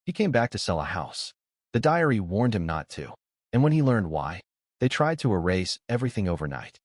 He came back to sell a house. The diary warned him not to, and when he learned why, they tried to erase everything overnight.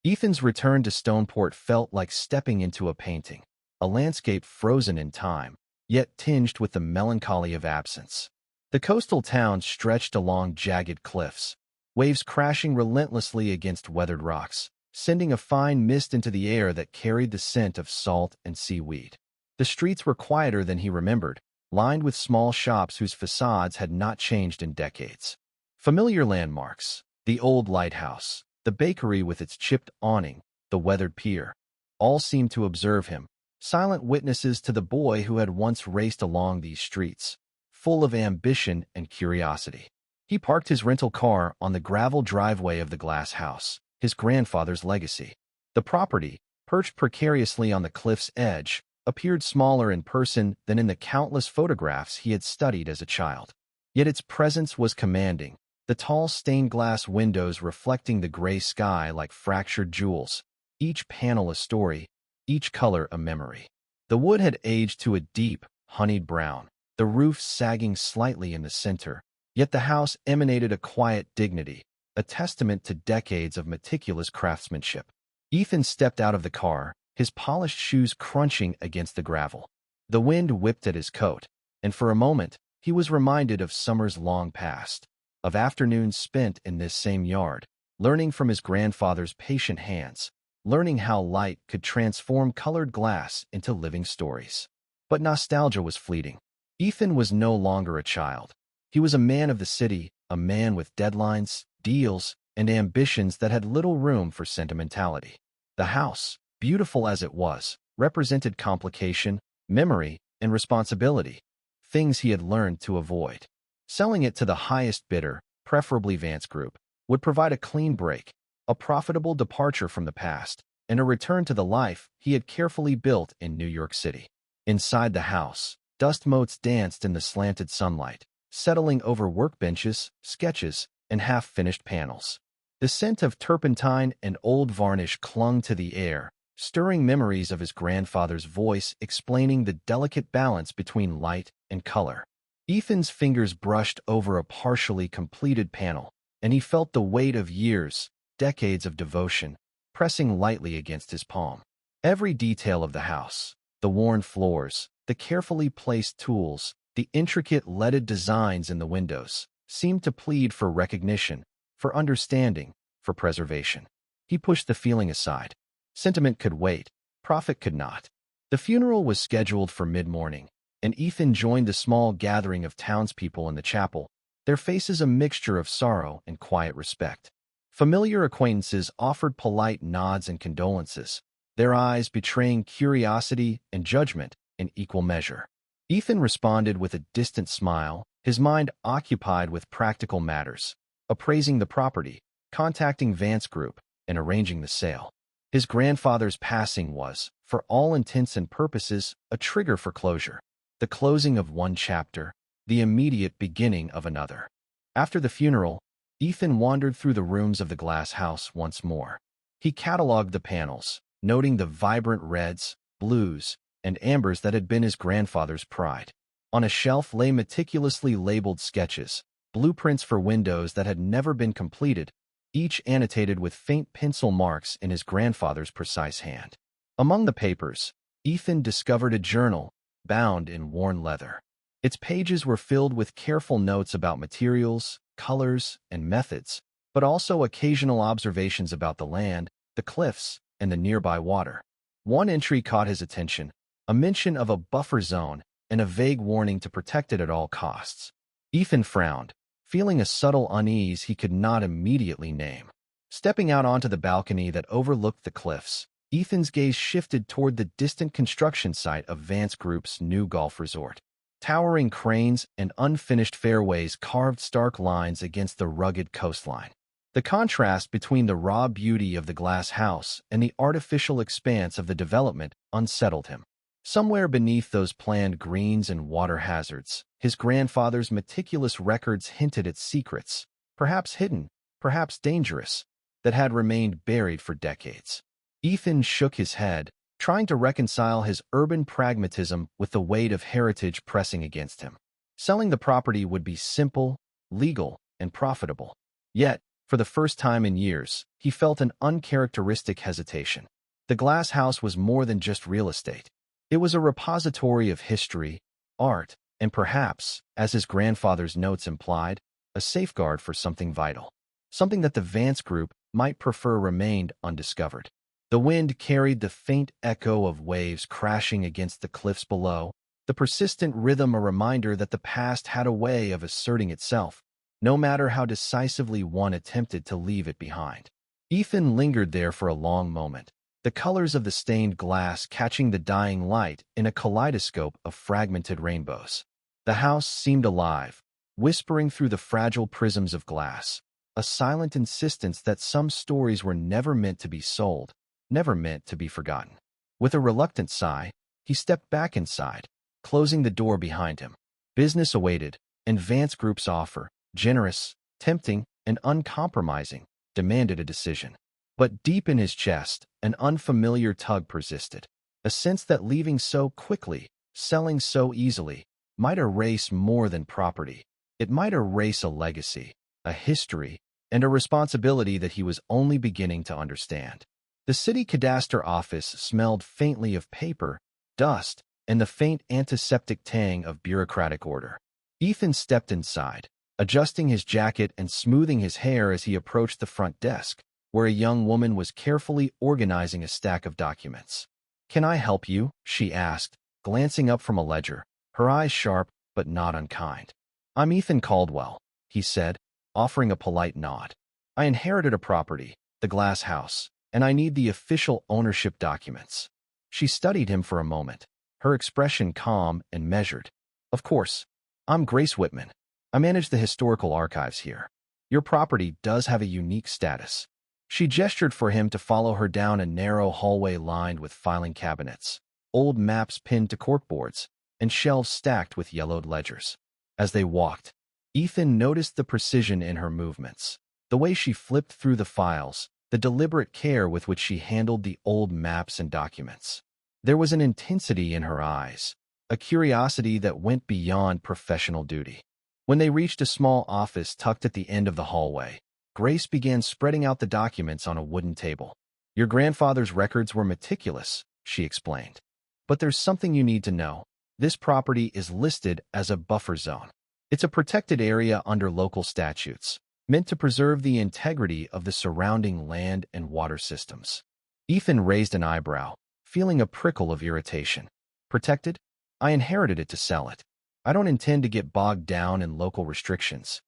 Ethan's return to Stoneport felt like stepping into a painting, a landscape frozen in time, yet tinged with the melancholy of absence. The coastal town stretched along jagged cliffs, waves crashing relentlessly against weathered rocks, sending a fine mist into the air that carried the scent of salt and seaweed. The streets were quieter than he remembered, lined with small shops whose facades had not changed in decades. Familiar landmarks, the old lighthouse, the bakery with its chipped awning, the weathered pier, all seemed to observe him, silent witnesses to the boy who had once raced along these streets, full of ambition and curiosity. He parked his rental car on the gravel driveway of the glass house, his grandfather's legacy. The property, perched precariously on the cliff's edge, appeared smaller in person than in the countless photographs he had studied as a child. Yet its presence was commanding, the tall stained glass windows reflecting the gray sky like fractured jewels, each panel a story, each color a memory. The wood had aged to a deep, honeyed brown, the roof sagging slightly in the center, yet the house emanated a quiet dignity, a testament to decades of meticulous craftsmanship. Ethan stepped out of the car, his polished shoes crunching against the gravel. The wind whipped at his coat, and for a moment he was reminded of summers long past, of afternoons spent in this same yard, learning from his grandfather's patient hands, learning how light could transform colored glass into living stories. But nostalgia was fleeting. Ethan was no longer a child. He was a man of the city, a man with deadlines, deals, and ambitions that had little room for sentimentality. The house, beautiful as it was, represented complication, memory, and responsibility, things he had learned to avoid. Selling it to the highest bidder, preferably Vance Group, would provide a clean break, a profitable departure from the past, and a return to the life he had carefully built in New York City. Inside the house, dust motes danced in the slanted sunlight, settling over workbenches, sketches, and half-finished panels. The scent of turpentine and old varnish clung to the air, stirring memories of his grandfather's voice explaining the delicate balance between light and color. Ethan's fingers brushed over a partially completed panel, and he felt the weight of years, decades of devotion, pressing lightly against his palm. Every detail of the house, the worn floors, the carefully placed tools, the intricate leaded designs in the windows, seemed to plead for recognition, for understanding, for preservation. He pushed the feeling aside. Sentiment could wait, profit could not. The funeral was scheduled for mid-morning, and Ethan joined the small gathering of townspeople in the chapel, their faces a mixture of sorrow and quiet respect. Familiar acquaintances offered polite nods and condolences, their eyes betraying curiosity and judgment in equal measure. Ethan responded with a distant smile, his mind occupied with practical matters, appraising the property, contacting Vance Group, and arranging the sale. His grandfather's passing was, for all intents and purposes, a trigger for closure. The closing of one chapter, the immediate beginning of another. After the funeral, Ethan wandered through the rooms of the glass house once more. He cataloged the panels, noting the vibrant reds, blues, and ambers that had been his grandfather's pride. On a shelf lay meticulously labeled sketches, blueprints for windows that had never been completed, each annotated with faint pencil marks in his grandfather's precise hand. Among the papers, Ethan discovered a journal, bound in worn leather. Its pages were filled with careful notes about materials, colors, and methods, but also occasional observations about the land, the cliffs, and the nearby water. One entry caught his attention, a mention of a buffer zone and a vague warning to protect it at all costs. Ethan frowned, feeling a subtle unease he could not immediately name. Stepping out onto the balcony that overlooked the cliffs, Ethan's gaze shifted toward the distant construction site of Vance Group's new golf resort. Towering cranes and unfinished fairways carved stark lines against the rugged coastline. The contrast between the raw beauty of the glass house and the artificial expanse of the development unsettled him. Somewhere beneath those planned greens and water hazards, his grandfather's meticulous records hinted at secrets, perhaps hidden, perhaps dangerous, that had remained buried for decades. Ethan shook his head, trying to reconcile his urban pragmatism with the weight of heritage pressing against him. Selling the property would be simple, legal, and profitable. Yet, for the first time in years, he felt an uncharacteristic hesitation. The glass house was more than just real estate. It was a repository of history, art, and perhaps, as his grandfather's notes implied, a safeguard for something vital. Something that the Vance Group might prefer remained undiscovered. The wind carried the faint echo of waves crashing against the cliffs below, the persistent rhythm a reminder that the past had a way of asserting itself, no matter how decisively one attempted to leave it behind. Ethan lingered there for a long moment, the colors of the stained glass catching the dying light in a kaleidoscope of fragmented rainbows. The house seemed alive, whispering through the fragile prisms of glass, a silent insistence that some stories were never meant to be sold, never meant to be forgotten. With a reluctant sigh, he stepped back inside, closing the door behind him. Business awaited, and Vance Group's offer, generous, tempting, and uncompromising, demanded a decision. But deep in his chest, an unfamiliar tug persisted, a sense that leaving so quickly, selling so easily, might erase more than property. It might erase a legacy, a history, and a responsibility that he was only beginning to understand. The city cadastre office smelled faintly of paper, dust, and the faint antiseptic tang of bureaucratic order. Ethan stepped inside, adjusting his jacket and smoothing his hair as he approached the front desk, where a young woman was carefully organizing a stack of documents. "Can I help you?" she asked, glancing up from a ledger, her eyes sharp but not unkind. "I'm Ethan Caldwell," he said, offering a polite nod. "I inherited a property, the glass house, and I need the official ownership documents." She studied him for a moment, her expression calm and measured. "Of course. I'm Grace Whitman. I manage the historical archives here. Your property does have a unique status." She gestured for him to follow her down a narrow hallway lined with filing cabinets, old maps pinned to corkboards, and shelves stacked with yellowed ledgers. As they walked, Ethan noticed the precision in her movements, the way she flipped through the files, the deliberate care with which she handled the old maps and documents. There was an intensity in her eyes, a curiosity that went beyond professional duty. When they reached a small office tucked at the end of the hallway, Grace began spreading out the documents on a wooden table. "Your grandfather's records were meticulous," she explained. "But there's something you need to know. This property is listed as a buffer zone. It's a protected area under local statutes, meant to preserve the integrity of the surrounding land and water systems." Ethan raised an eyebrow, feeling a prickle of irritation. "Protected? I inherited it to sell it. I don't intend to get bogged down in local restrictions."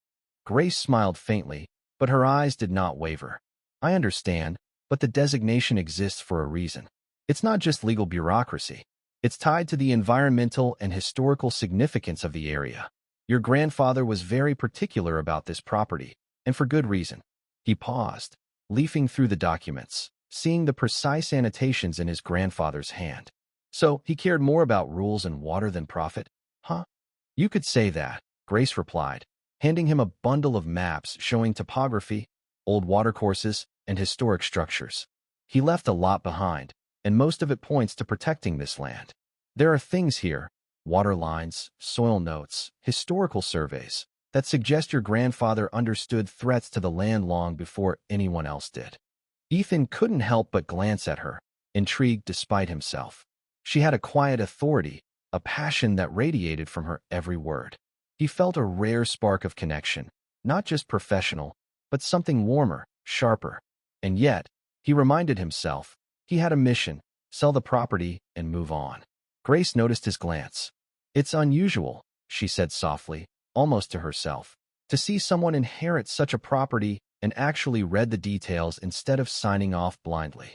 Grace smiled faintly, but her eyes did not waver. "I understand, but the designation exists for a reason. It's not just legal bureaucracy. It's tied to the environmental and historical significance of the area. Your grandfather was very particular about this property, and for good reason." He paused, leafing through the documents, seeing the precise annotations in his grandfather's hand. "So, he cared more about rules and water than profit, huh?" "You could say that," Grace replied, handing him a bundle of maps showing topography, old watercourses, and historic structures. "He left a lot behind, and most of it points to protecting this land. There are things here, water lines, soil notes, historical surveys, that suggest your grandfather understood threats to the land long before anyone else did." Ethan couldn't help but glance at her, intrigued despite himself. She had a quiet authority, a passion that radiated from her every word. He felt a rare spark of connection, not just professional, but something warmer, sharper. And yet, he reminded himself, he had a mission: sell the property and move on. Grace noticed his glance. "It's unusual," she said softly, almost to herself, "to see someone inherit such a property and actually read the details instead of signing off blindly."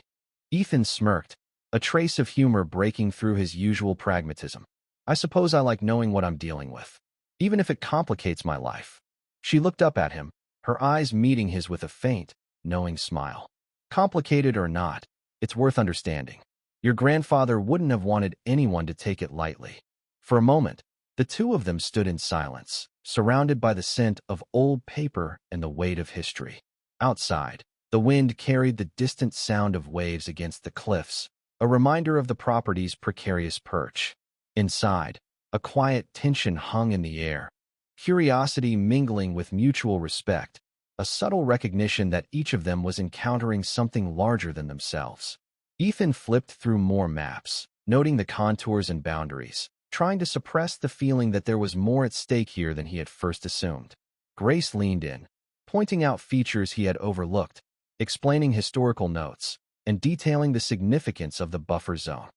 Ethan smirked, a trace of humor breaking through his usual pragmatism. "I suppose I like knowing what I'm dealing with, even if it complicates my life." She looked up at him, her eyes meeting his with a faint, knowing smile. "Complicated or not, it's worth understanding. Your grandfather wouldn't have wanted anyone to take it lightly." For a moment, the two of them stood in silence, surrounded by the scent of old paper and the weight of history. Outside, the wind carried the distant sound of waves against the cliffs, a reminder of the property's precarious perch. Inside, A quiet tension hung in the air, curiosity mingling with mutual respect, a subtle recognition that each of them was encountering something larger than themselves. Ethan flipped through more maps, noting the contours and boundaries, trying to suppress the feeling that there was more at stake here than he had first assumed. Grace leaned in, pointing out features he had overlooked, explaining historical notes, and detailing the significance of the buffer zone.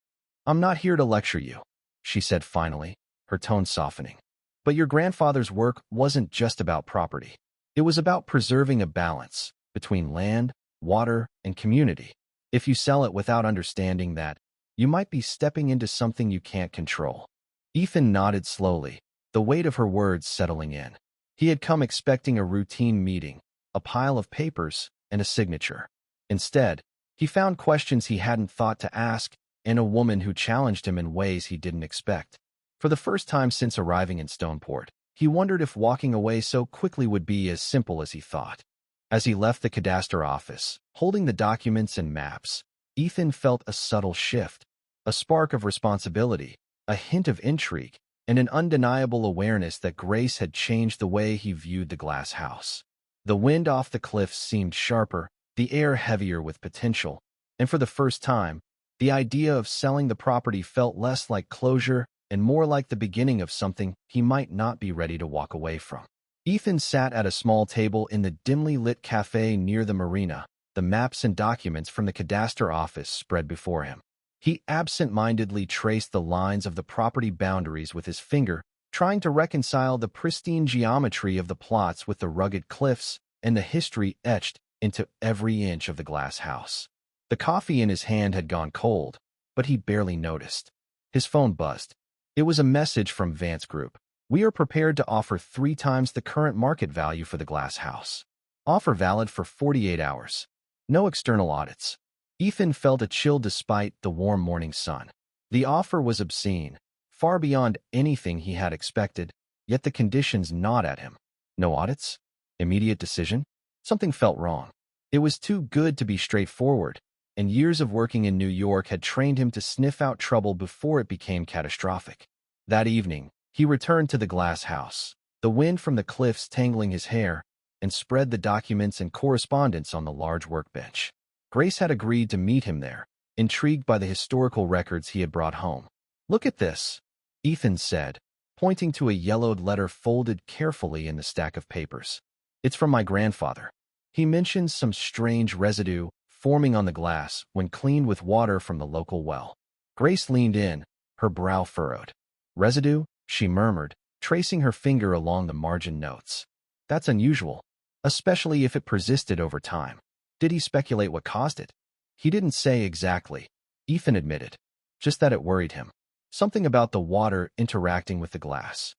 "I'm not here to lecture you," she said finally, her tone softening. "But your grandfather's work wasn't just about property. It was about preserving a balance between land, water, and community. If you sell it without understanding that, you might be stepping into something you can't control." Ethan nodded slowly, the weight of her words settling in. He had come expecting a routine meeting, a pile of papers, and a signature. Instead, he found questions he hadn't thought to ask and a woman who challenged him in ways he didn't expect. For the first time since arriving in Stoneport, he wondered if walking away so quickly would be as simple as he thought. As he left the cadastre office, holding the documents and maps, Ethan felt a subtle shift, a spark of responsibility, a hint of intrigue, and an undeniable awareness that Grace had changed the way he viewed the glass house. The wind off the cliffs seemed sharper, the air heavier with potential, and for the first time, the idea of selling the property felt less like closure and more like the beginning of something he might not be ready to walk away from. Ethan sat at a small table in the dimly lit cafe near the marina, the maps and documents from the cadastre office spread before him. He absent-mindedly traced the lines of the property boundaries with his finger, trying to reconcile the pristine geometry of the plots with the rugged cliffs and the history etched into every inch of the glass house. The coffee in his hand had gone cold, but he barely noticed. His phone buzzed. It was a message from Vance Group. "We are prepared to offer 3 times the current market value for the glass house. Offer valid for 48 hours. No external audits." Ethan felt a chill despite the warm morning sun. The offer was obscene, far beyond anything he had expected, yet the conditions gnawed at him. No audits? Immediate decision? Something felt wrong. It was too good to be straightforward, and years of working in New York had trained him to sniff out trouble before it became catastrophic. That evening, he returned to the glass house, the wind from the cliffs tangling his hair, and spread the documents and correspondence on the large workbench. Grace had agreed to meet him there, intrigued by the historical records he had brought home. "Look at this," Ethan said, pointing to a yellowed letter folded carefully in the stack of papers. "It's from my grandfather. He mentions some strange residue forming on the glass when cleaned with water from the local well." Grace leaned in, her brow furrowed. "Residue?" she murmured, tracing her finger along the margin notes. "That's unusual, especially if it persisted over time. Did he speculate what caused it?" "He didn't say exactly," Ethan admitted, "just that it worried him. Something about the water interacting with the glass."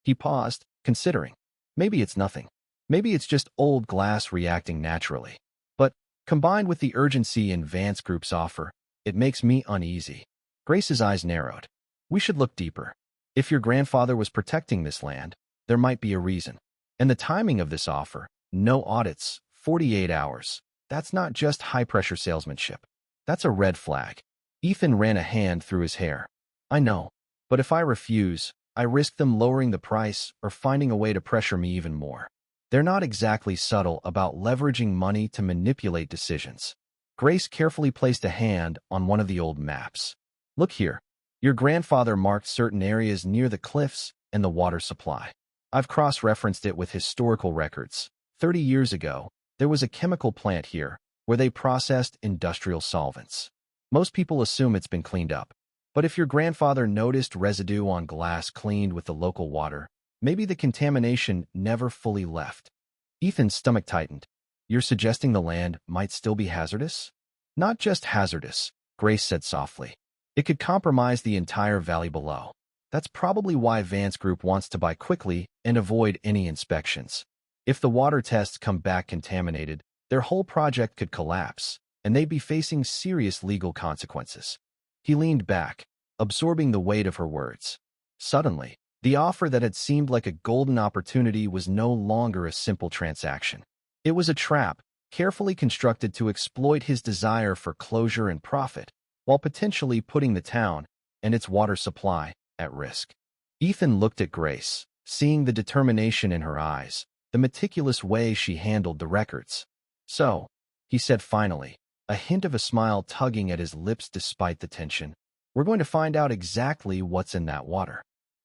He paused, considering. Maybe it's nothing. Maybe it's just old glass reacting naturally. But, combined with the urgency in Vance Group's offer, it makes me uneasy. Grace's eyes narrowed. "We should look deeper. If your grandfather was protecting this land, there might be a reason. And the timing of this offer, no audits, 48 hours. That's not just high-pressure salesmanship. That's a red flag." Ethan ran a hand through his hair. "I know, but if I refuse, I risk them lowering the price or finding a way to pressure me even more. They're not exactly subtle about leveraging money to manipulate decisions." Grace carefully placed a hand on one of the old maps. "Look here. Your grandfather marked certain areas near the cliffs and the water supply. I've cross-referenced it with historical records. 30 years ago, there was a chemical plant here where they processed industrial solvents. Most people assume it's been cleaned up. But if your grandfather noticed residue on glass cleaned with the local water, maybe the contamination never fully left." Ethan's stomach tightened. "You're suggesting the land might still be hazardous?" "Not just hazardous," Grace said softly. "It could compromise the entire valley below. That's probably why Vance Group wants to buy quickly and avoid any inspections. If the water tests come back contaminated, their whole project could collapse, and they'd be facing serious legal consequences." He leaned back, absorbing the weight of her words. Suddenly, the offer that had seemed like a golden opportunity was no longer a simple transaction. It was a trap, carefully constructed to exploit his desire for closure and profit, while potentially putting the town and its water supply at risk. Ethan looked at Grace, seeing the determination in her eyes, the meticulous way she handled the records. "So," he said finally, a hint of a smile tugging at his lips despite the tension, "we're going to find out exactly what's in that water."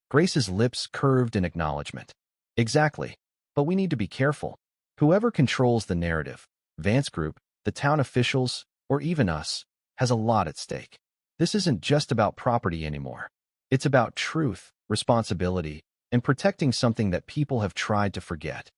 Grace's lips curved in acknowledgement. "Exactly. But we need to be careful. Whoever controls the narrative, Vance Group, the town officials, or even us, has a lot at stake. This isn't just about property anymore. It's about truth, responsibility, and protecting something that people have tried to forget."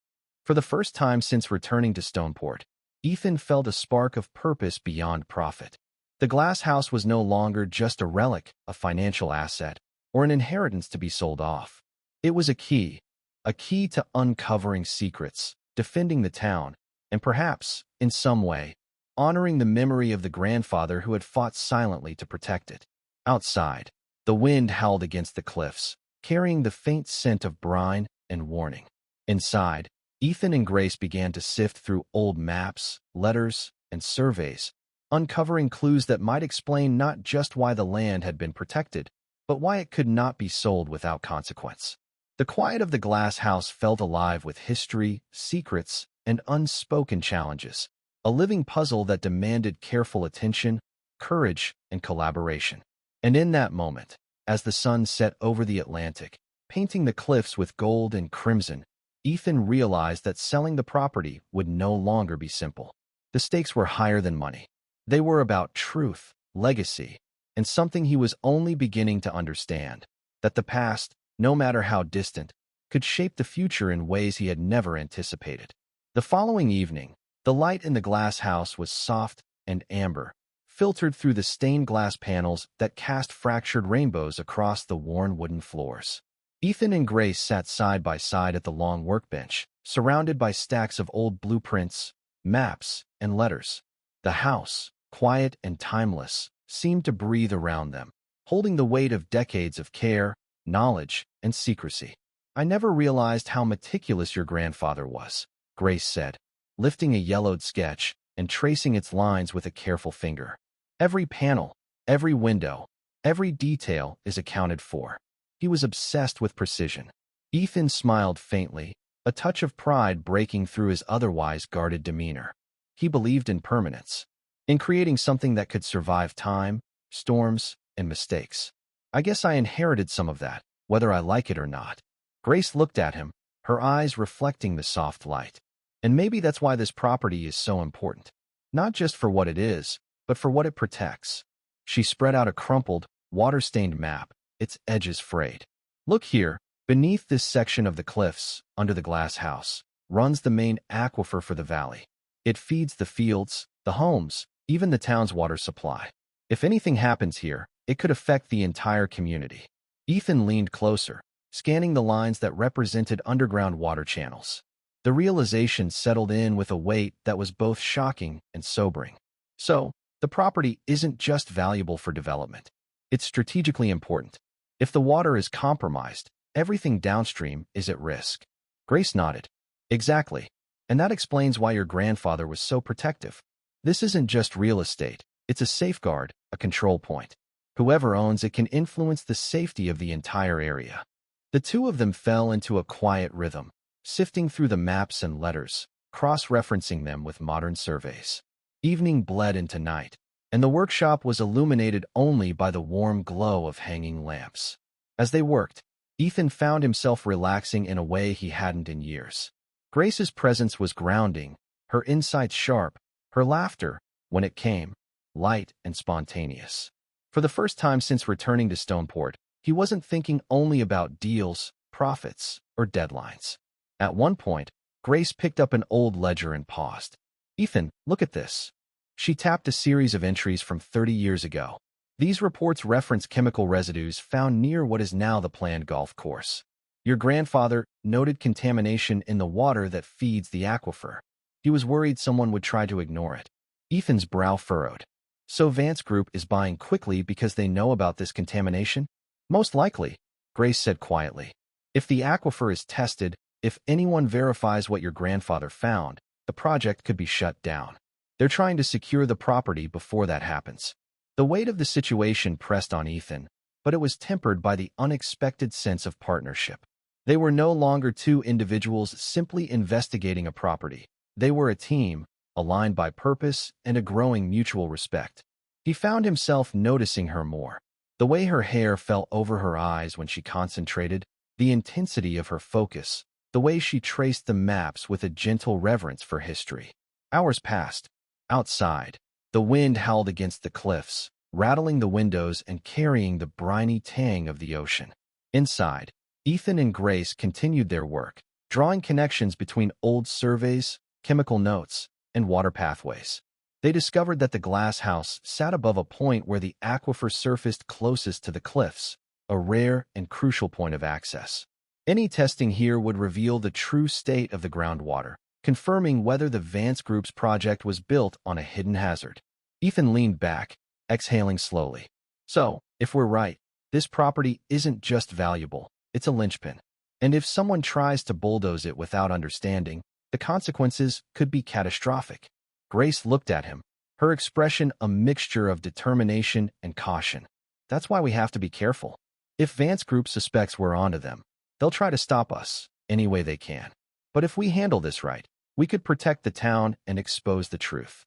For the first time since returning to Stoneport, Ethan felt a spark of purpose beyond profit. The glass house was no longer just a relic, a financial asset, or an inheritance to be sold off. It was a key to uncovering secrets, defending the town, and perhaps, in some way, honoring the memory of the grandfather who had fought silently to protect it. Outside, the wind howled against the cliffs, carrying the faint scent of brine and warning. Inside, Ethan and Grace began to sift through old maps, letters, and surveys, uncovering clues that might explain not just why the land had been protected, but why it could not be sold without consequence. The quiet of the glass house felt alive with history, secrets, and unspoken challenges, a living puzzle that demanded careful attention, courage, and collaboration. And in that moment, as the sun set over the Atlantic, painting the cliffs with gold and crimson, Ethan realized that selling the property would no longer be simple. The stakes were higher than money. They were about truth, legacy, and something he was only beginning to understand, that the past, no matter how distant, could shape the future in ways he had never anticipated. The following evening, the light in the glass house was soft and amber, filtered through the stained glass panels that cast fractured rainbows across the worn wooden floors. Ethan and Grace sat side by side at the long workbench, surrounded by stacks of old blueprints, maps, and letters. The house, quiet and timeless, seemed to breathe around them, holding the weight of decades of care, knowledge, and secrecy. "I never realized how meticulous your grandfather was," Grace said, lifting a yellowed sketch and tracing its lines with a careful finger. "Every panel, every window, every detail is accounted for. He was obsessed with precision." Ethan smiled faintly, a touch of pride breaking through his otherwise guarded demeanor. He believed in permanence, in creating something that could survive time, storms, and mistakes. "I guess I inherited some of that, whether I like it or not." Grace looked at him, her eyes reflecting the soft light. "And maybe that's why this property is so important. Not just for what it is, but for what it protects." She spread out a crumpled, water-stained map, its edges frayed. "Look here, beneath this section of the cliffs, under the glass house, runs the main aquifer for the valley. It feeds the fields, the homes, even the town's water supply. If anything happens here, it could affect the entire community." Ethan leaned closer, scanning the lines that represented underground water channels. The realization settled in with a weight that was both shocking and sobering. So, the property isn't just valuable for development. It's strategically important. If the water is compromised, everything downstream is at risk. Grace nodded. "Exactly. And that explains why your grandfather was so protective. This isn't just real estate. It's a safeguard, a control point. Whoever owns it can influence the safety of the entire area." The two of them fell into a quiet rhythm, sifting through the maps and letters, cross-referencing them with modern surveys. Evening bled into night, and the workshop was illuminated only by the warm glow of hanging lamps. As they worked, Ethan found himself relaxing in a way he hadn't in years. Grace's presence was grounding, her insights sharp, her laughter, when it came, light and spontaneous. For the first time since returning to Stoneport, he wasn't thinking only about deals, profits, or deadlines. At one point, Grace picked up an old ledger and paused. "Ethan, look at this." She tapped a series of entries from 30 years ago. These reports reference chemical residues found near what is now the planned golf course. "Your grandfather noted contamination in the water that feeds the aquifer. He was worried someone would try to ignore it." Ethan's brow furrowed. "So Vance Group is buying quickly because they know about this contamination?" "Most likely," Grace said quietly. "If the aquifer is tested, if anyone verifies what your grandfather found, the project could be shut down. They're trying to secure the property before that happens." The weight of the situation pressed on Ethan, but it was tempered by the unexpected sense of partnership. They were no longer two individuals simply investigating a property. They were a team, aligned by purpose and a growing mutual respect. He found himself noticing her more. The way her hair fell over her eyes when she concentrated, the intensity of her focus, the way she traced the maps with a gentle reverence for history. Hours passed. Outside, the wind howled against the cliffs, rattling the windows and carrying the briny tang of the ocean. Inside, Ethan and Grace continued their work, drawing connections between old surveys, chemical notes, and water pathways. They discovered that the glass house sat above a point where the aquifer surfaced closest to the cliffs, a rare and crucial point of access. Any testing here would reveal the true state of the groundwater, confirming whether the Vance Group's project was built on a hidden hazard. Ethan leaned back, exhaling slowly. So, if we're right, this property isn't just valuable, it's a linchpin. And if someone tries to bulldoze it without understanding, the consequences could be catastrophic. Grace looked at him, her expression a mixture of determination and caution. That's why we have to be careful. If Vance Group suspects we're onto them, they'll try to stop us any way they can. But if we handle this right, we could protect the town and expose the truth.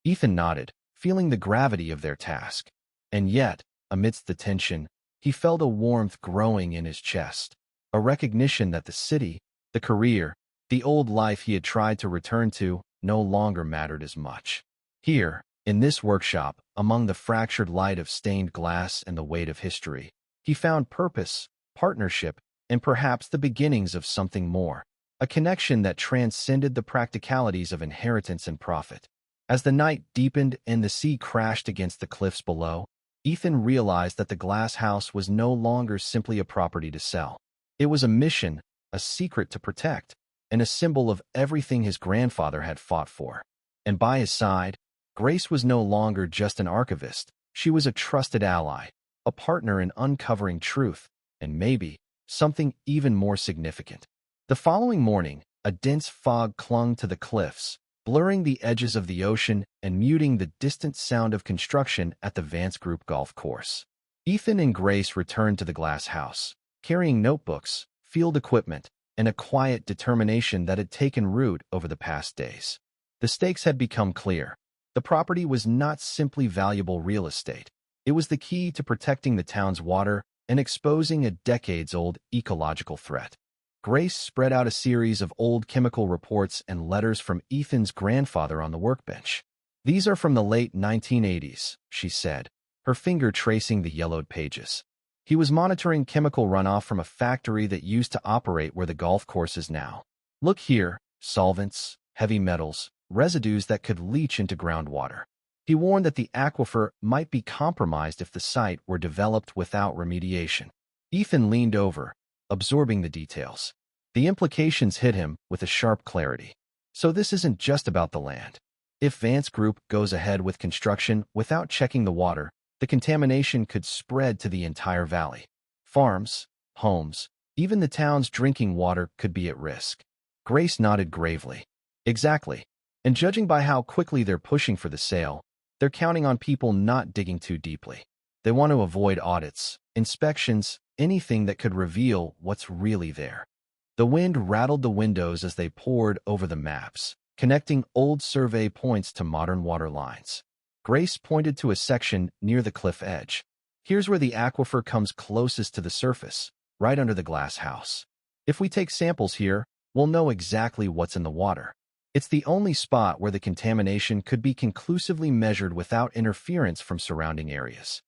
Ethan nodded, feeling the gravity of their task. And yet, amidst the tension, he felt a warmth growing in his chest, a recognition that the city, the career, the old life he had tried to return to no longer mattered as much. Here, in this workshop, among the fractured light of stained glass and the weight of history, he found purpose, partnership, and perhaps the beginnings of something more, a connection that transcended the practicalities of inheritance and profit. As the night deepened and the sea crashed against the cliffs below, Ethan realized that the glass house was no longer simply a property to sell. It was a mission, a secret to protect, and a symbol of everything his grandfather had fought for. And by his side, Grace was no longer just an archivist. She was a trusted ally, a partner in uncovering truth, and maybe something even more significant. The following morning, a dense fog clung to the cliffs, blurring the edges of the ocean and muting the distant sound of construction at the Vance Group golf course. Ethan and Grace returned to the glass house, carrying notebooks, field equipment, and a quiet determination that had taken root over the past days. The stakes had become clear. The property was not simply valuable real estate. It was the key to protecting the town's water and exposing a decades-old ecological threat. Grace spread out a series of old chemical reports and letters from Ethan's grandfather on the workbench. "These are from the late 1980s, she said, her finger tracing the yellowed pages. He was monitoring chemical runoff from a factory that used to operate where the golf course is now. Look here, solvents, heavy metals, residues that could leach into groundwater. He warned that the aquifer might be compromised if the site were developed without remediation." Ethan leaned over, absorbing the details. The implications hit him with a sharp clarity. So this isn't just about the land. If Vance Group goes ahead with construction without checking the water, the contamination could spread to the entire valley. Farms, homes, even the town's drinking water could be at risk. Grace nodded gravely. Exactly. And judging by how quickly they're pushing for the sale, they're counting on people not digging too deeply. They want to avoid audits, inspections, anything that could reveal what's really there. The wind rattled the windows as they poured over the maps, connecting old survey points to modern water lines. Grace pointed to a section near the cliff edge. "Here's where the aquifer comes closest to the surface, right under the glass house. If we take samples here, we'll know exactly what's in the water. It's the only spot where the contamination could be conclusively measured without interference from surrounding areas."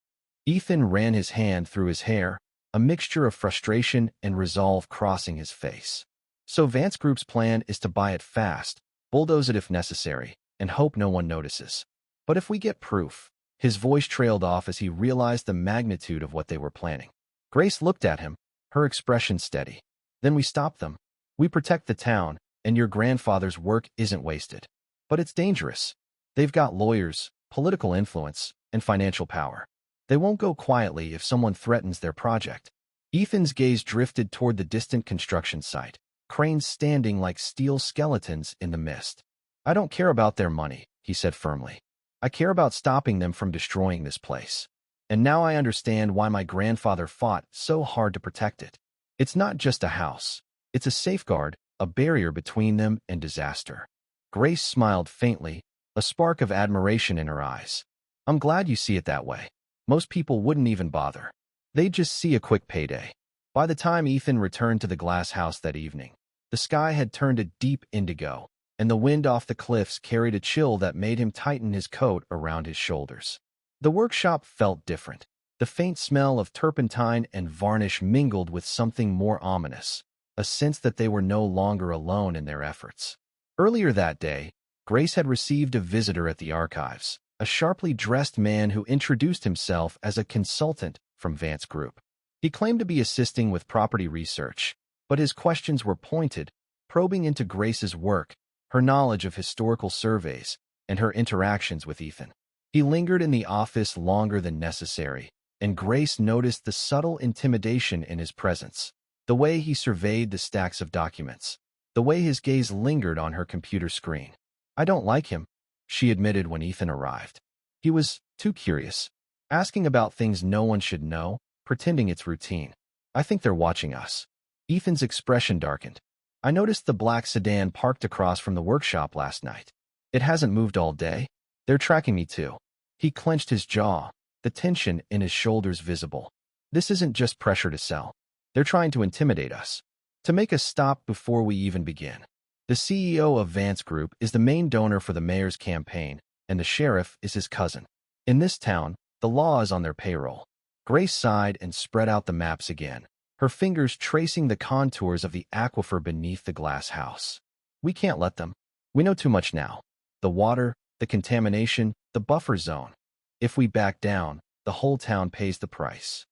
Ethan ran his hand through his hair, a mixture of frustration and resolve crossing his face. So Vance Group's plan is to buy it fast, bulldoze it if necessary, and hope no one notices. But if we get proof, his voice trailed off as he realized the magnitude of what they were planning. Grace looked at him, her expression steady. "Then we stop them. We protect the town, and your grandfather's work isn't wasted. But it's dangerous. They've got lawyers, political influence, and financial power. They won't go quietly if someone threatens their project." Ethan's gaze drifted toward the distant construction site, cranes standing like steel skeletons in the mist. "I don't care about their money," he said firmly. "I care about stopping them from destroying this place." and now I understand why my grandfather fought so hard to protect it. It's not just a house. It's a safeguard, a barrier between them and disaster. Grace smiled faintly, a spark of admiration in her eyes. I'm glad you see it that way. Most people wouldn't even bother. They'd just see a quick payday. By the time Ethan returned to the glass house that evening, the sky had turned a deep indigo, and the wind off the cliffs carried a chill that made him tighten his coat around his shoulders. The workshop felt different. The faint smell of turpentine and varnish mingled with something more ominous, a sense that they were no longer alone in their efforts. Earlier that day, Grace had received a visitor at the archives, a sharply dressed man who introduced himself as a consultant from Vance Group. He claimed to be assisting with property research, but his questions were pointed, probing into Grace's work, her knowledge of historical surveys, and her interactions with Ethan. He lingered in the office longer than necessary, and Grace noticed the subtle intimidation in his presence, the way he surveyed the stacks of documents, the way his gaze lingered on her computer screen. I don't like him, she admitted when Ethan arrived. He was too curious, asking about things no one should know, pretending it's routine. I think they're watching us. Ethan's expression darkened. I noticed the black sedan parked across from the workshop last night. It hasn't moved all day. They're tracking me too. He clenched his jaw, the tension in his shoulders visible. This isn't just pressure to sell. They're trying to intimidate us, to make us stop before we even begin. The CEO of Vance Group is the main donor for the mayor's campaign, and the sheriff is his cousin. In this town, the law is on their payroll. Grace sighed and spread out the maps again, her fingers tracing the contours of the aquifer beneath the glass house. We can't let them. We know too much now. The water, the contamination, the buffer zone. If we back down, the whole town pays the price.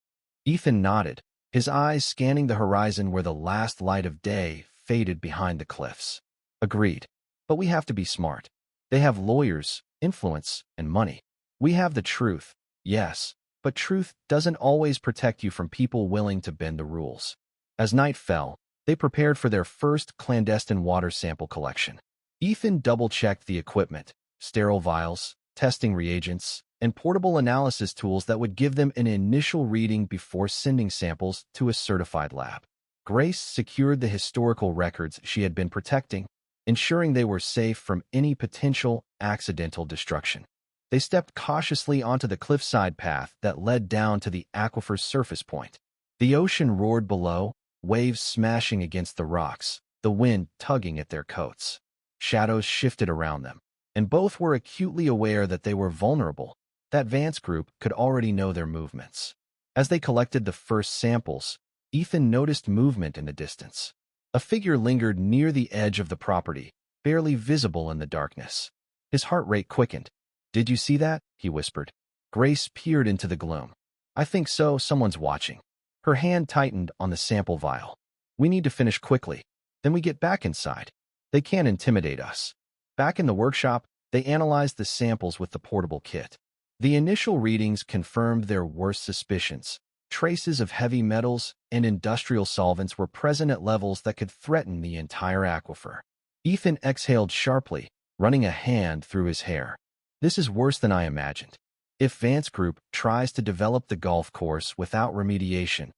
Ethan nodded, his eyes scanning the horizon where the last light of day faded behind the cliffs. Agreed. But we have to be smart. They have lawyers, influence, and money. We have the truth, yes, but truth doesn't always protect you from people willing to bend the rules. As night fell, they prepared for their first clandestine water sample collection. Ethan double-checked the equipment, sterile vials, testing reagents, and portable analysis tools that would give them an initial reading before sending samples to a certified lab. Grace secured the historical records she had been protecting, ensuring they were safe from any potential accidental destruction. They stepped cautiously onto the cliffside path that led down to the aquifer's surface point. The ocean roared below, waves smashing against the rocks, the wind tugging at their coats. Shadows shifted around them, and both were acutely aware that they were vulnerable, that Vance Group could already know their movements. As they collected the first samples, Ethan noticed movement in the distance. A figure lingered near the edge of the property, barely visible in the darkness. His heart rate quickened. "Did you see that?" he whispered. Grace peered into the gloom. "I think so, someone's watching." Her hand tightened on the sample vial. "We need to finish quickly. Then we get back inside. They can't intimidate us." Back in the workshop, they analyzed the samples with the portable kit. The initial readings confirmed their worst suspicions. Traces of heavy metals and industrial solvents were present at levels that could threaten the entire aquifer. Ethan exhaled sharply, running a hand through his hair. "This is worse than I imagined. If Vance Group tries to develop the golf course without remediation..."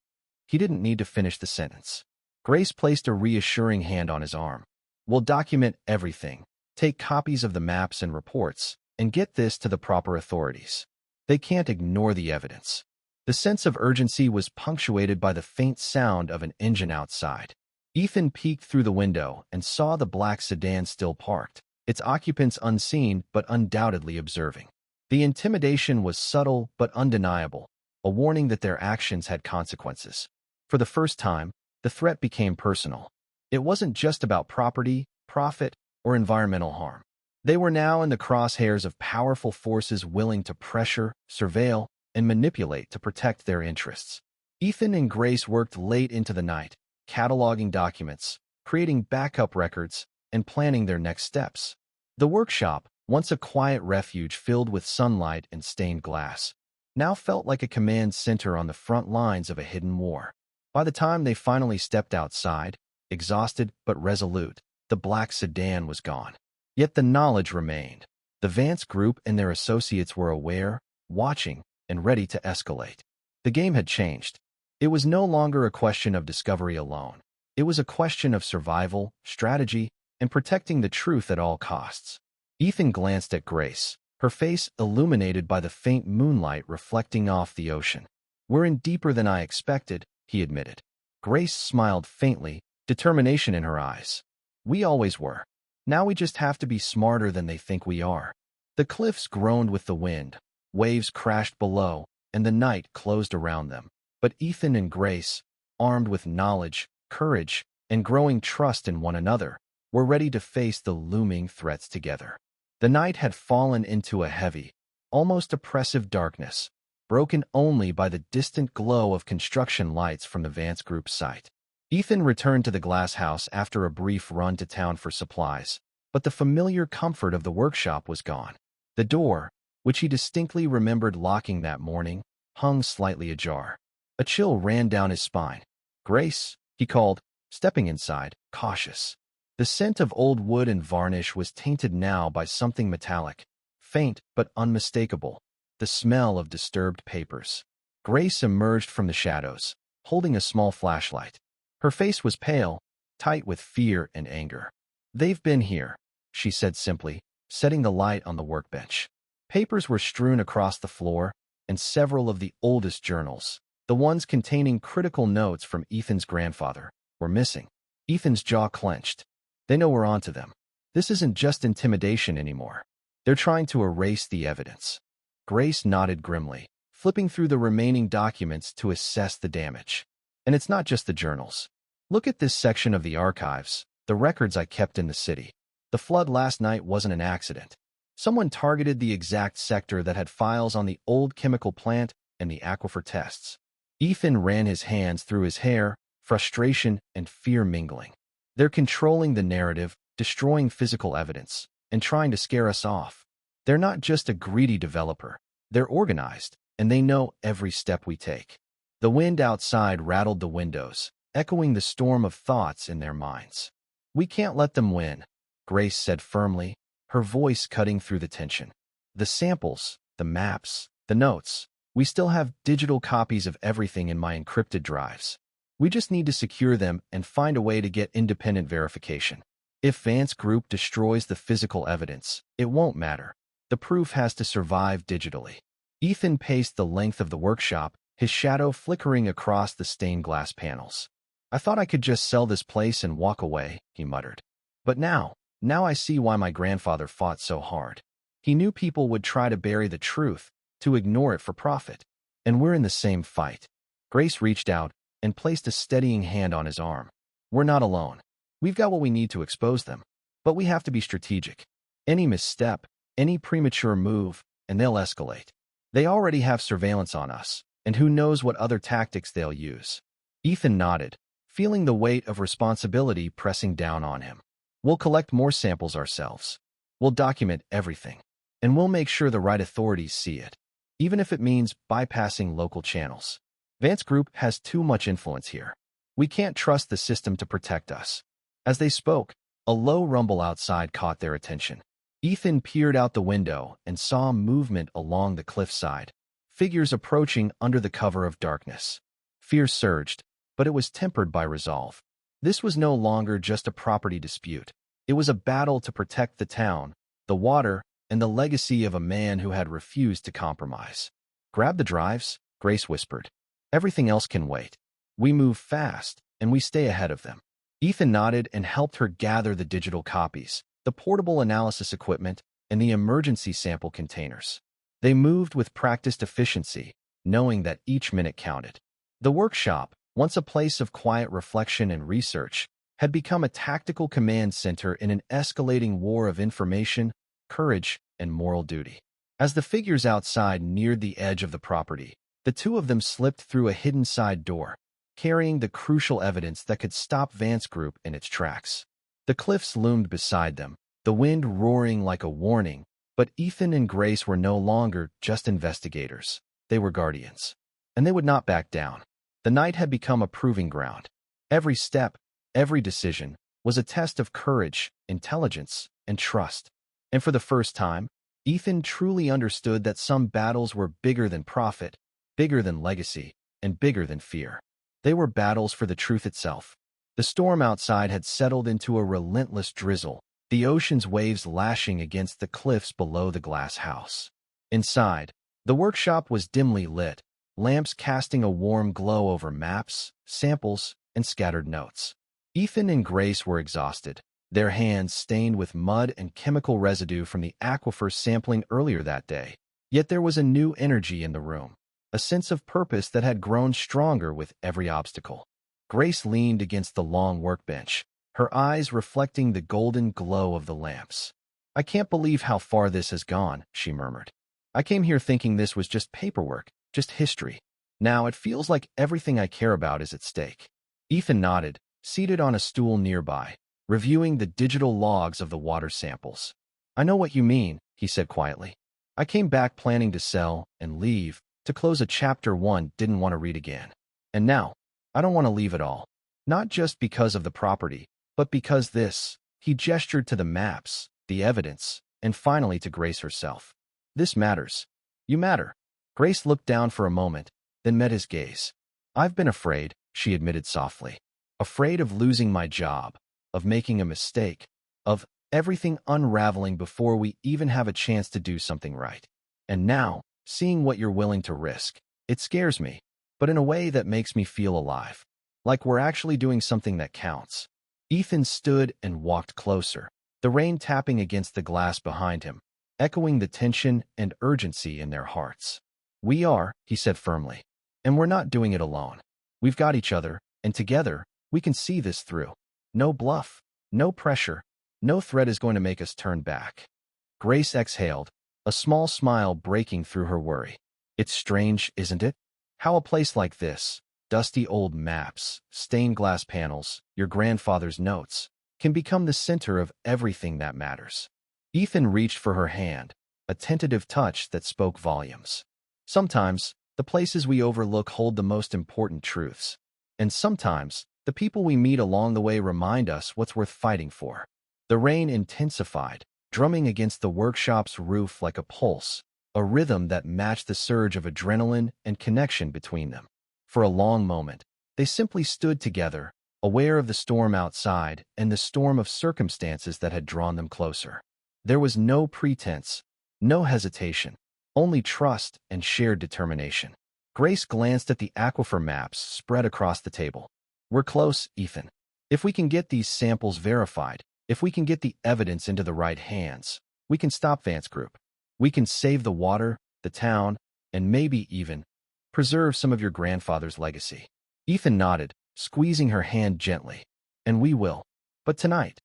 He didn't need to finish the sentence. Grace placed a reassuring hand on his arm. "We'll document everything, take copies of the maps and reports, and get this to the proper authorities. They can't ignore the evidence." The sense of urgency was punctuated by the faint sound of an engine outside. Ethan peeked through the window and saw the black sedan still parked, its occupants unseen but undoubtedly observing. The intimidation was subtle but undeniable, a warning that their actions had consequences. For the first time, the threat became personal. It wasn't just about property, profit, or environmental harm. They were now in the crosshairs of powerful forces willing to pressure, surveil, and manipulate to protect their interests. Ethan and Grace worked late into the night, cataloging documents, creating backup records, and planning their next steps. The workshop, once a quiet refuge filled with sunlight and stained glass, now felt like a command center on the front lines of a hidden war. By the time they finally stepped outside, exhausted but resolute, the black sedan was gone. Yet the knowledge remained. The Vance Group and their associates were aware, watching, and ready to escalate. The game had changed. It was no longer a question of discovery alone. It was a question of survival, strategy, and protecting the truth at all costs. Ethan glanced at Grace, her face illuminated by the faint moonlight reflecting off the ocean. "We're in deeper than I expected," he admitted. Grace smiled faintly, determination in her eyes. "We always were. Now we just have to be smarter than they think we are." The cliffs groaned with the wind, waves crashed below, and the night closed around them. But Ethan and Grace, armed with knowledge, courage, and growing trust in one another, were ready to face the looming threats together. The night had fallen into a heavy, almost oppressive darkness, broken only by the distant glow of construction lights from the Vance Group's site. Ethan returned to the glass house after a brief run to town for supplies, but the familiar comfort of the workshop was gone. The door, which he distinctly remembered locking that morning, hung slightly ajar. A chill ran down his spine. "Grace," he called, stepping inside, cautious. The scent of old wood and varnish was tainted now by something metallic, faint but unmistakable, the smell of disturbed papers. Grace emerged from the shadows, holding a small flashlight. Her face was pale, tight with fear and anger. "They've been here," she said simply, setting the light on the workbench. Papers were strewn across the floor, and several of the oldest journals, the ones containing critical notes from Ethan's grandfather, were missing. Ethan's jaw clenched. "They know we're onto them. This isn't just intimidation anymore. They're trying to erase the evidence." Grace nodded grimly, flipping through the remaining documents to assess the damage. "And it's not just the journals. Look at this section of the archives, the records I kept in the city. The flood last night wasn't an accident. Someone targeted the exact sector that had files on the old chemical plant and the aquifer tests." Ethan ran his hands through his hair, frustration and fear mingling. "They're controlling the narrative, destroying physical evidence, and trying to scare us off. They're not just a greedy developer. They're organized, and they know every step we take." The wind outside rattled the windows, echoing the storm of thoughts in their minds. "We can't let them win," Grace said firmly, her voice cutting through the tension. "The samples, the maps, the notes. We still have digital copies of everything in my encrypted drives. We just need to secure them and find a way to get independent verification. If Vance Group destroys the physical evidence, it won't matter. The proof has to survive digitally." Ethan paced the length of the workshop, his shadow flickering across the stained glass panels. "I thought I could just sell this place and walk away," he muttered. "But now I see why my grandfather fought so hard. He knew people would try to bury the truth, to ignore it for profit. And we're in the same fight." Grace reached out and placed a steadying hand on his arm. "We're not alone. We've got what we need to expose them. But we have to be strategic. Any misstep, any premature move, and they'll escalate. They already have surveillance on us, and who knows what other tactics they'll use." Ethan nodded, feeling the weight of responsibility pressing down on him. "We'll collect more samples ourselves. We'll document everything. And we'll make sure the right authorities see it, even if it means bypassing local channels. Vance Group has too much influence here. We can't trust the system to protect us." As they spoke, a low rumble outside caught their attention. Ethan peered out the window and saw movement along the cliffside, figures approaching under the cover of darkness. Fear surged, but it was tempered by resolve. This was no longer just a property dispute. It was a battle to protect the town, the water, and the legacy of a man who had refused to compromise. "Grab the drives," Grace whispered. "Everything else can wait. We move fast, and we stay ahead of them." Ethan nodded and helped her gather the digital copies, the portable analysis equipment, and the emergency sample containers. They moved with practiced efficiency, knowing that each minute counted. The workshop, once a place of quiet reflection and research, had become a tactical command center in an escalating war of information, courage, and moral duty. As the figures outside neared the edge of the property, the two of them slipped through a hidden side door, carrying the crucial evidence that could stop Vance Group in its tracks. The cliffs loomed beside them, the wind roaring like a warning, but Ethan and Grace were no longer just investigators. They were guardians. And they would not back down. The night had become a proving ground. Every step, every decision, was a test of courage, intelligence, and trust. And for the first time, Ethan truly understood that some battles were bigger than profit, bigger than legacy, and bigger than fear. They were battles for the truth itself. The storm outside had settled into a relentless drizzle, the ocean's waves lashing against the cliffs below the glass house. Inside, the workshop was dimly lit, lamps casting a warm glow over maps, samples, and scattered notes. Ethan and Grace were exhausted, their hands stained with mud and chemical residue from the aquifer sampling earlier that day. Yet there was a new energy in the room, a sense of purpose that had grown stronger with every obstacle. Grace leaned against the long workbench, her eyes reflecting the golden glow of the lamps. "I can't believe how far this has gone," she murmured. "I came here thinking this was just paperwork, just history. Now it feels like everything I care about is at stake." Ethan nodded, seated on a stool nearby, reviewing the digital logs of the water samples. "I know what you mean," he said quietly. "I came back planning to sell and leave, to close a chapter one didn't want to read again. And now, I don't want to leave at all. Not just because of the property, but because this." He gestured to the maps, the evidence, and finally to Grace herself. "This matters. You matter." Grace looked down for a moment, then met his gaze. "I've been afraid," she admitted softly. "Afraid of losing my job, of making a mistake, of everything unraveling before we even have a chance to do something right. And now, seeing what you're willing to risk, it scares me, but in a way that makes me feel alive. Like we're actually doing something that counts." Ethan stood and walked closer, the rain tapping against the glass behind him, echoing the tension and urgency in their hearts. "We are," he said firmly. "And we're not doing it alone. We've got each other, and together, we can see this through. No bluff, no pressure, no threat is going to make us turn back." Grace exhaled, a small smile breaking through her worry. "It's strange, isn't it? How a place like this, dusty old maps, stained glass panels, your grandfather's notes, can become the center of everything that matters." Ethan reached for her hand, a tentative touch that spoke volumes. "Sometimes, the places we overlook hold the most important truths. And sometimes, the people we meet along the way remind us what's worth fighting for." The rain intensified, drumming against the workshop's roof like a pulse, a rhythm that matched the surge of adrenaline and connection between them. For a long moment, they simply stood together, aware of the storm outside and the storm of circumstances that had drawn them closer. There was no pretense, no hesitation, only trust and shared determination. Grace glanced at the aquifer maps spread across the table. "We're close, Ethan. If we can get these samples verified, if we can get the evidence into the right hands, we can stop Vance Group. We can save the water, the town, and maybe even preserve some of your grandfather's legacy." Ethan nodded, squeezing her hand gently. "And we will. But tonight,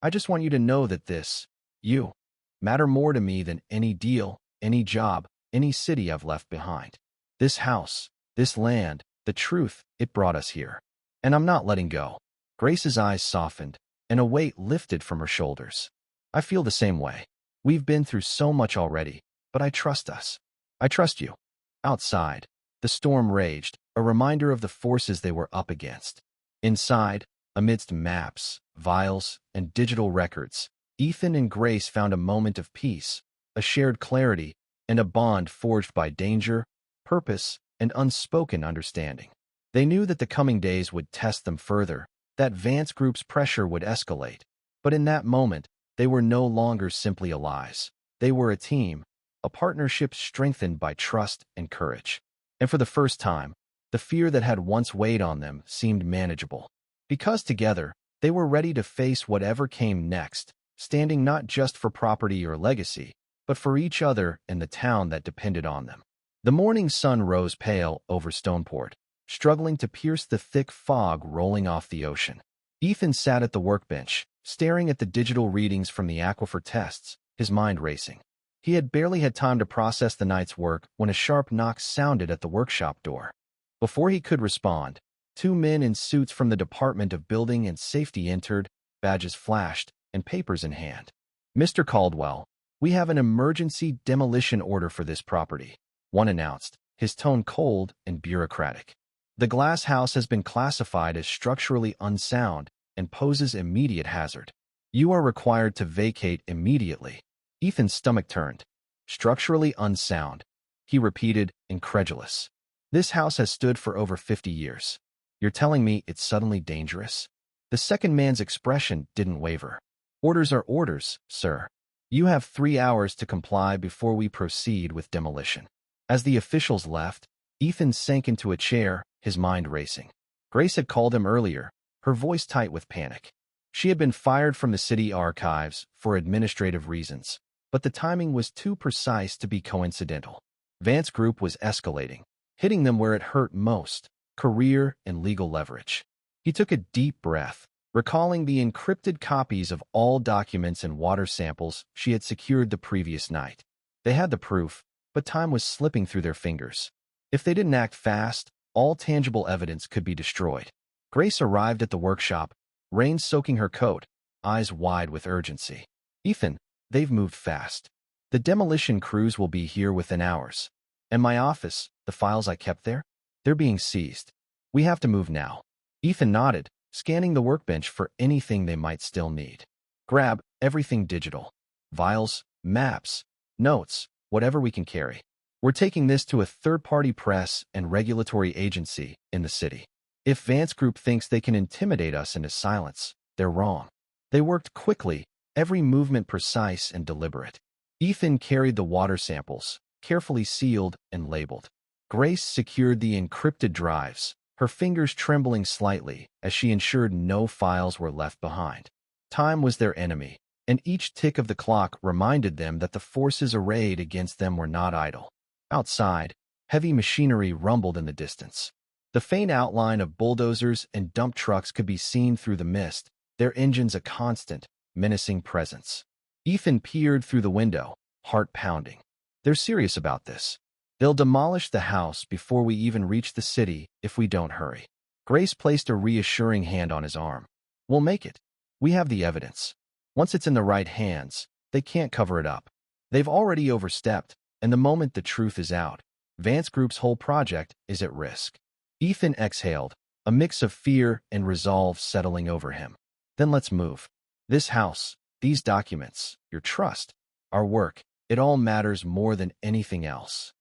I just want you to know that you, matter more to me than any deal, any job, any city I've left behind. This house, this land, the truth, it brought us here. And I'm not letting go." Grace's eyes softened, and a weight lifted from her shoulders. "I feel the same way. We've been through so much already, but I trust us. I trust you." Outside, the storm raged, a reminder of the forces they were up against. Inside, amidst maps, vials, and digital records, Ethan and Grace found a moment of peace, a shared clarity, and a bond forged by danger, purpose, and unspoken understanding. They knew that the coming days would test them further, that Vance Group's pressure would escalate. But in that moment, they were no longer simply allies. They were a team, a partnership strengthened by trust and courage. And for the first time, the fear that had once weighed on them seemed manageable. Because together, they were ready to face whatever came next, standing not just for property or legacy, but for each other and the town that depended on them. The morning sun rose pale over Stoneport, struggling to pierce the thick fog rolling off the ocean. Ethan sat at the workbench, staring at the digital readings from the aquifer tests, his mind racing. He had barely had time to process the night's work when a sharp knock sounded at the workshop door. Before he could respond, two men in suits from the Department of Building and Safety entered, badges flashed, and papers in hand. "Mr. Caldwell, we have an emergency demolition order for this property," one announced, his tone cold and bureaucratic. "The glass house has been classified as structurally unsound and poses immediate hazard. You are required to vacate immediately." Ethan's stomach turned. Structurally unsound. He repeated, incredulous. This house has stood for over 50 years. You're telling me it's suddenly dangerous? The second man's expression didn't waver. Orders are orders, sir. You have 3 hours to comply before we proceed with demolition. As the officials left, Ethan sank into a chair, his mind racing. Grace had called him earlier, her voice tight with panic. She had been fired from the city archives for administrative reasons, but the timing was too precise to be coincidental. Vance Group was escalating, hitting them where it hurt most, career and legal leverage. He took a deep breath, recalling the encrypted copies of all documents and water samples she had secured the previous night. They had the proof, but time was slipping through their fingers. If they didn't act fast, all tangible evidence could be destroyed. Grace arrived at the workshop, rain soaking her coat, eyes wide with urgency. Ethan, they've moved fast. The demolition crews will be here within hours. And my office, the files I kept there? They're being seized. We have to move now. Ethan nodded, scanning the workbench for anything they might still need. Grab everything digital. Vials, maps, notes, whatever we can carry. We're taking this to a third-party press and regulatory agency in the city. If Vance Group thinks they can intimidate us into silence, they're wrong. They worked quickly, every movement precise and deliberate. Ethan carried the water samples, carefully sealed and labeled. Grace secured the encrypted drives, her fingers trembling slightly as she ensured no files were left behind. Time was their enemy, and each tick of the clock reminded them that the forces arrayed against them were not idle. Outside, heavy machinery rumbled in the distance. The faint outline of bulldozers and dump trucks could be seen through the mist, their engines a constant, menacing presence. Ethan peered through the window, heart pounding. They're serious about this. They'll demolish the house before we even reach the city if we don't hurry. Grace placed a reassuring hand on his arm. We'll make it. We have the evidence. Once it's in the right hands, they can't cover it up. They've already overstepped, and the moment the truth is out, Vance Group's whole project is at risk. Ethan exhaled, a mix of fear and resolve settling over him. Then let's move. This house, these documents, your trust, our work, it all matters more than anything else.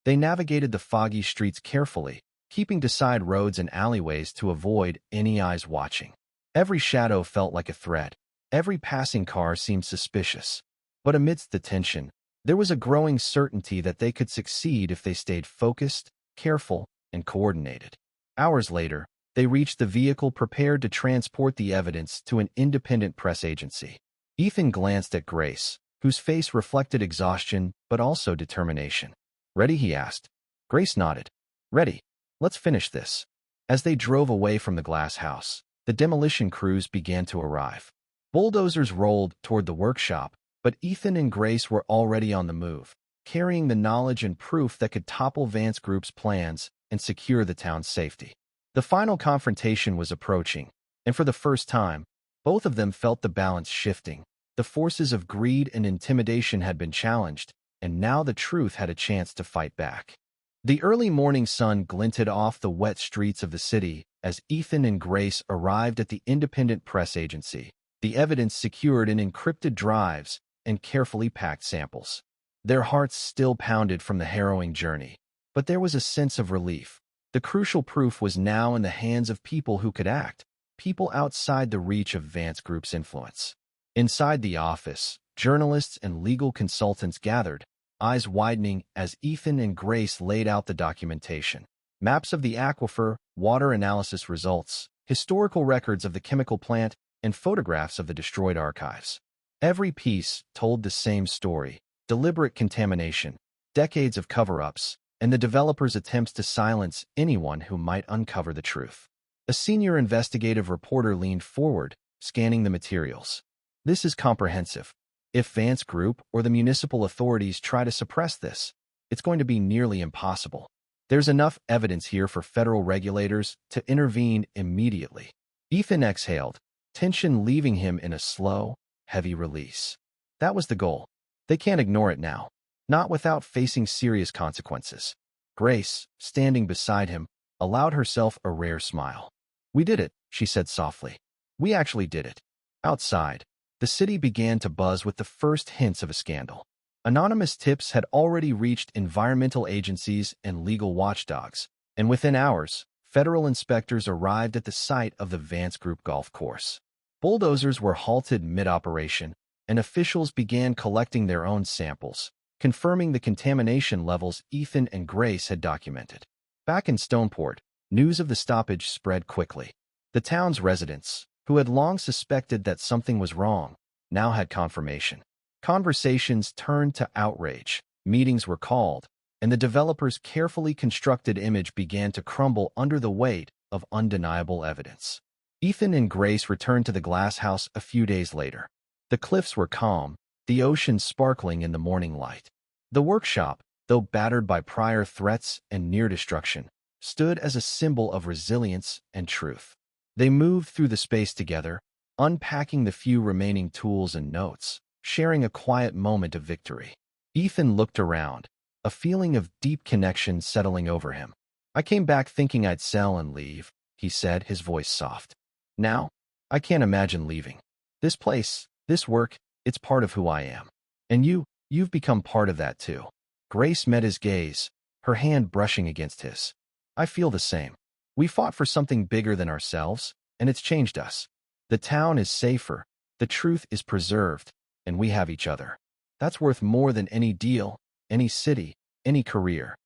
They navigated the foggy streets carefully, keeping to side roads and alleyways to avoid any eyes watching. Every shadow felt like a threat. Every passing car seemed suspicious. But amidst the tension, there was a growing certainty that they could succeed if they stayed focused, careful, and coordinated. Hours later, they reached the vehicle prepared to transport the evidence to an independent press agency. Ethan glanced at Grace, whose face reflected exhaustion but also determination. Ready? He asked. Grace nodded. Ready. Let's finish this. As they drove away from the glass house, the demolition crews began to arrive. Bulldozers rolled toward the workshop, but Ethan and Grace were already on the move, carrying the knowledge and proof that could topple Vance Group's plans and secure the town's safety. The final confrontation was approaching, and for the first time, both of them felt the balance shifting. The forces of greed and intimidation had been challenged, and now the truth had a chance to fight back. The early morning sun glinted off the wet streets of the city as Ethan and Grace arrived at the independent press agency, the evidence secured in encrypted drives and carefully packed samples. Their hearts still pounded from the harrowing journey, but there was a sense of relief. The crucial proof was now in the hands of people who could act, people outside the reach of Vance Group's influence. Inside the office, journalists and legal consultants gathered, eyes widening as Ethan and Grace laid out the documentation. Maps of the aquifer, water analysis results, historical records of the chemical plant, and photographs of the destroyed archives. Every piece told the same story: deliberate contamination, decades of cover-ups, and the developers' attempts to silence anyone who might uncover the truth. A senior investigative reporter leaned forward, scanning the materials. This is comprehensive. If Vance Group or the municipal authorities try to suppress this, it's going to be nearly impossible. There's enough evidence here for federal regulators to intervene immediately. Ethan exhaled, tension leaving him in a slow, heavy release. That was the goal. They can't ignore it now, not without facing serious consequences. Grace, standing beside him, allowed herself a rare smile. We did it, she said softly. We actually did it. Outside, the city began to buzz with the first hints of a scandal. Anonymous tips had already reached environmental agencies and legal watchdogs, and within hours, federal inspectors arrived at the site of the Vance Group golf course. Bulldozers were halted mid-operation, and officials began collecting their own samples, confirming the contamination levels Ethan and Grace had documented. Back in Stoneport, news of the stoppage spread quickly. The town's residents, who had long suspected that something was wrong, now had confirmation. Conversations turned to outrage, meetings were called, and the developer's carefully constructed image began to crumble under the weight of undeniable evidence. Ethan and Grace returned to the glass house a few days later. The cliffs were calm, the ocean sparkling in the morning light. The workshop, though battered by prior threats and near destruction, stood as a symbol of resilience and truth. They moved through the space together, unpacking the few remaining tools and notes, sharing a quiet moment of victory. Ethan looked around, a feeling of deep connection settling over him. "I came back thinking I'd sell and leave," he said, his voice soft. "Now, I can't imagine leaving. This place, this work, it's part of who I am. And you've become part of that too." Grace met his gaze, her hand brushing against his. "I feel the same. We fought for something bigger than ourselves, and it's changed us. The town is safer, the truth is preserved, and we have each other. That's worth more than any deal, any city, any career."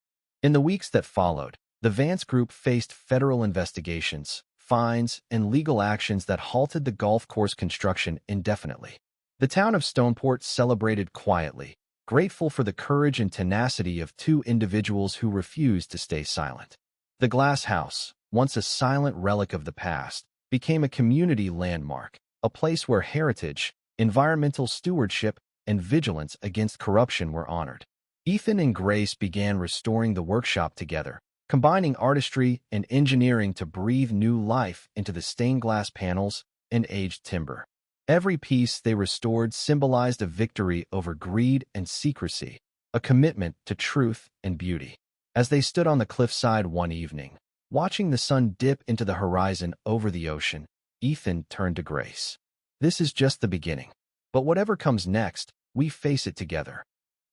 In the weeks that followed, the Vance Group faced federal investigations, fines, and legal actions that halted the golf course construction indefinitely. The town of Stoneport celebrated quietly, grateful for the courage and tenacity of two individuals who refused to stay silent. The glass house, once a silent relic of the past, became a community landmark, a place where heritage, environmental stewardship, and vigilance against corruption were honored. Ethan and Grace began restoring the workshop together, combining artistry and engineering to breathe new life into the stained glass panels and aged timber. Every piece they restored symbolized a victory over greed and secrecy, a commitment to truth and beauty. As they stood on the cliffside one evening, watching the sun dip into the horizon over the ocean, Ethan turned to Grace. "This is just the beginning. But whatever comes next, we face it together."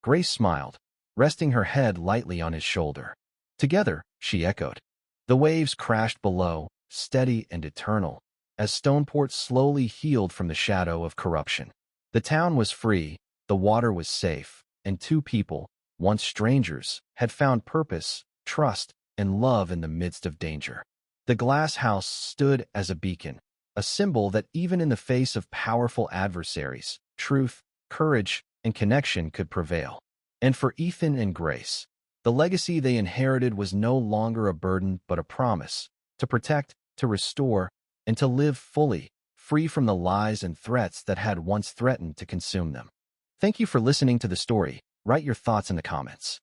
Grace smiled, resting her head lightly on his shoulder. "Together," she echoed. The waves crashed below, steady and eternal, as Stoneport slowly healed from the shadow of corruption. The town was free, the water was safe, and two people, once strangers, had found purpose, trust, and love in the midst of danger. The glass house stood as a beacon, a symbol that even in the face of powerful adversaries, truth, courage, and connection could prevail. And for Ethan and Grace, the legacy they inherited was no longer a burden but a promise, to protect, to restore, and to live fully, free from the lies and threats that had once threatened to consume them. Thank you for listening to the story. Write your thoughts in the comments.